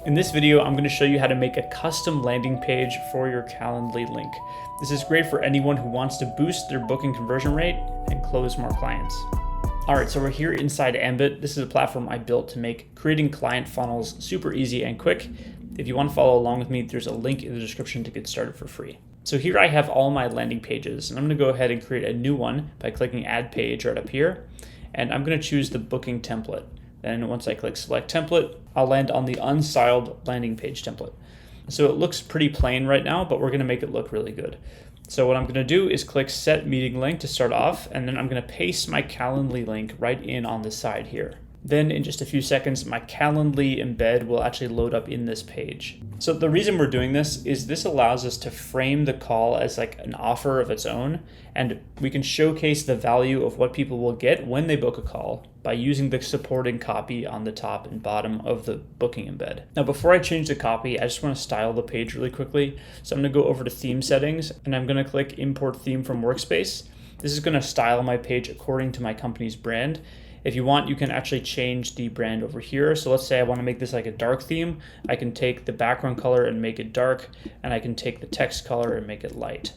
In this video, I'm going to show you how to make a custom landing page for your Calendly link. This is great for anyone who wants to boost their booking conversion rate and close more clients. All right, so we're here inside Ambit. This is a platform I built to make creating client funnels super easy and quick. If you want to follow along with me, there's a link in the description to get started for free. So here I have all my landing pages, and I'm going to go ahead and create a new one by clicking Add Page right up here. And I'm going to choose the booking template. Then once I click Select Template, I'll land on the unstyled landing page template. So it looks pretty plain right now, but we're going to make it look really good. So what I'm going to do is click Set Meeting Link to start off, and then I'm going to paste my Calendly link right in on the side here. Then in just a few seconds, my Calendly embed will actually load up in this page. So the reason we're doing this is this allows us to frame the call as like an offer of its own, and we can showcase the value of what people will get when they book a call by using the supporting copy on the top and bottom of the booking embed. Now, before I change the copy, I just want to style the page really quickly. So I'm going to go over to Theme Settings, and I'm going to click Import Theme from Workspace. This is going to style my page according to my company's brand. If you want, you can actually change the brand over here. So let's say I want to make this like a dark theme. I can take the background color and make it dark, and I can take the text color and make it light.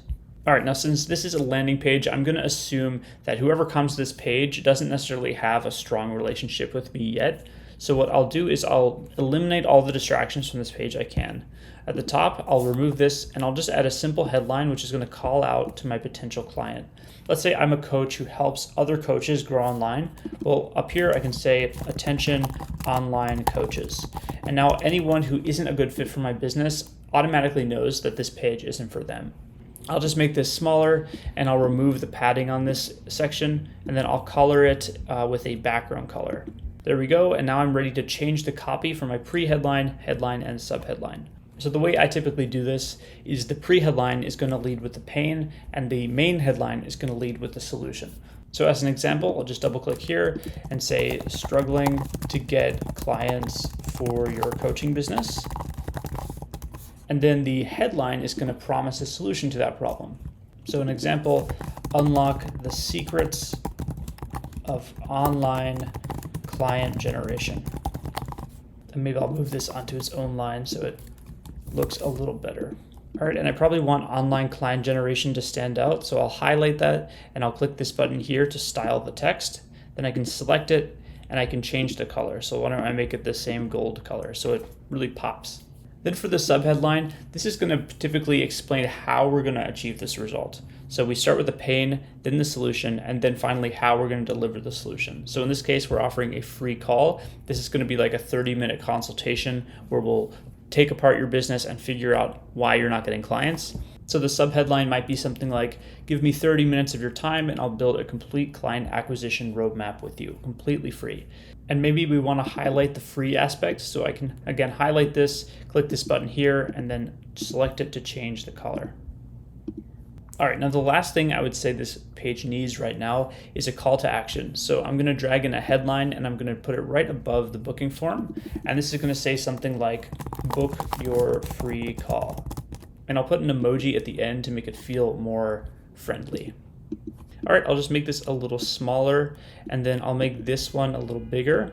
All right, now since this is a landing page, I'm going to assume that whoever comes to this page doesn't necessarily have a strong relationship with me yet. So what I'll do is I'll eliminate all the distractions from this page I can. At the top, I'll remove this and I'll just add a simple headline, which is going to call out to my potential client. Let's say I'm a coach who helps other coaches grow online. Well, up here I can say, attention online coaches. And now anyone who isn't a good fit for my business automatically knows that this page isn't for them. I'll just make this smaller and I'll remove the padding on this section, and then I'll color it with a background color. There we go, and now I'm ready to change the copy for my pre-headline, headline, and sub-headline. So the way I typically do this is the pre-headline is going to lead with the pain, and the main headline is going to lead with the solution. So as an example, I'll just double click here and say, struggling to get clients for your coaching business. And then the headline is going to promise a solution to that problem. So an example, unlock the secrets of online client generation. And maybe I'll move this onto its own line so it looks a little better. All right, and I probably want online client generation to stand out. So I'll highlight that and I'll click this button here to style the text. Then I can select it and I can change the color. So why don't I make it the same gold color so it really pops. Then for the subheadline, this is going to typically explain how we're going to achieve this result. So we start with the pain, then the solution, and then finally how we're going to deliver the solution. So in this case, we're offering a free call. This is going to be like a 30-minute consultation where we'll take apart your business and figure out why you're not getting clients. So the subheadline might be something like, give me 30 minutes of your time and I'll build a complete client acquisition roadmap with you, completely free. And maybe we want to highlight the free aspect. So I can, again, highlight this, click this button here, and then select it to change the color. All right, now the last thing I would say this page needs right now is a call to action. So I'm going to drag in a headline and I'm going to put it right above the booking form. And this is going to say something like, book your free call. And I'll put an emoji at the end to make it feel more friendly. All right, I'll just make this a little smaller, and then I'll make this one a little bigger.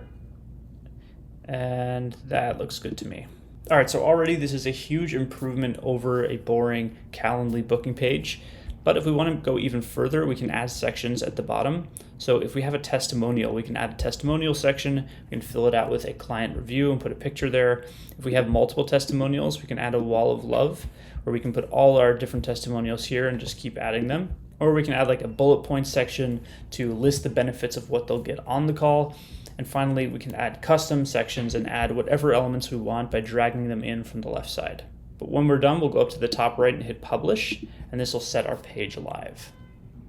And that looks good to me. All right, so already this is a huge improvement over a boring Calendly booking page. But if we want to go even further, we can add sections at the bottom. So if we have a testimonial, we can add a testimonial section. We can fill it out with a client review and put a picture there. If we have multiple testimonials, we can add a wall of love, where we can put all our different testimonials here and just keep adding them. Or we can add like a bullet point section to list the benefits of what they'll get on the call. And finally, we can add custom sections and add whatever elements we want by dragging them in from the left side. But when we're done, we'll go up to the top right and hit publish, and this will set our page live.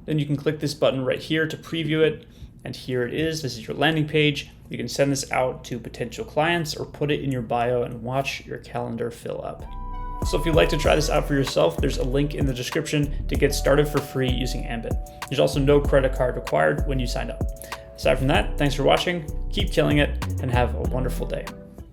Then you can click this button right here to preview it, and here it is. This is your landing page. You can send this out to potential clients or put it in your bio and watch your calendar fill up. So if you'd like to try this out for yourself, there's a link in the description to get started for free using Ambit. There's also no credit card required when you sign up. Aside from that, thanks for watching, keep killing it, and have a wonderful day.